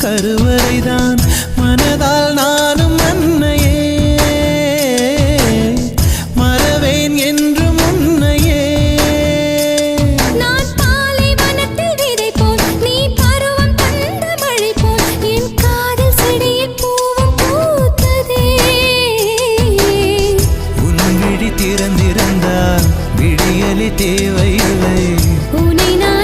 கருவறைதான் மனதால் நானும் அன்னையே மறவேன் என்று முன்னையே. நான் பாலைவனத்தில் விதை போல் நீ பருவம் தந்த மழை போல் என் காதல் செடியில் பூவும் பூத்ததே. உன் விழி திறந்திருந்தால் விடியலி தேவையில்லை. உன்னை நான்